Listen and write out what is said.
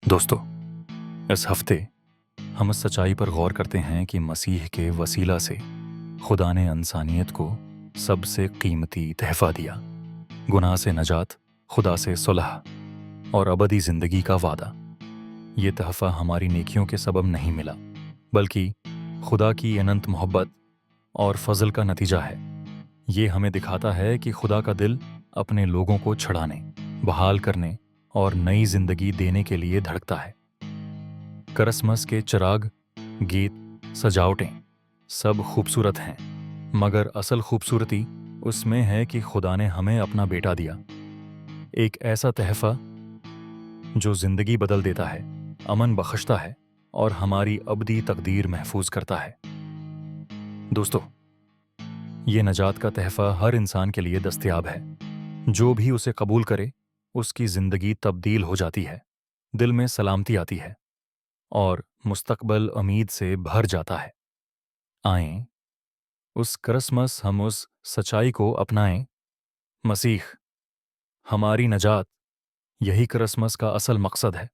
दोस्तों, इस हफ्ते हम इस सच्चाई पर गौर करते हैं कि मसीह के वसीला से खुदा ने इंसानियत को सबसे कीमती तहफ़ा दिया। गुनाह से नजात, खुदा से सुलह और अबदी ज़िंदगी का वादा। ये तहफ़ा हमारी नेकियों के सबब नहीं मिला, बल्कि खुदा की अनंत मोहब्बत और फजल का नतीजा है। ये हमें दिखाता है कि खुदा का दिल अपने लोगों को छुड़ाने, बहाल करने और नई ज़िंदगी देने के लिए धड़कता है। क्रिसमस के चिराग, गीत, सजावटें सब खूबसूरत हैं, मगर असल खूबसूरती उसमें है कि खुदा ने हमें अपना बेटा दिया, एक ऐसा तहफ़ा जो ज़िंदगी बदल देता है, अमन बख्शता है और हमारी अबदी तकदीर महफूज करता है। दोस्तों, ये नजात का तहफ़ा हर इंसान के लिए दस्तयाब है। जो भी उसे कबूल करे, उसकी ज़िंदगी तब्दील हो जाती है, दिल में सलामती आती है और मुस्तकबल उम्मीद से भर जाता है। आएं, उस क्रिसमस हम उस सच्चाई को अपनाएं। मसीह, हमारी नजात, यही क्रिसमस का असल मकसद है।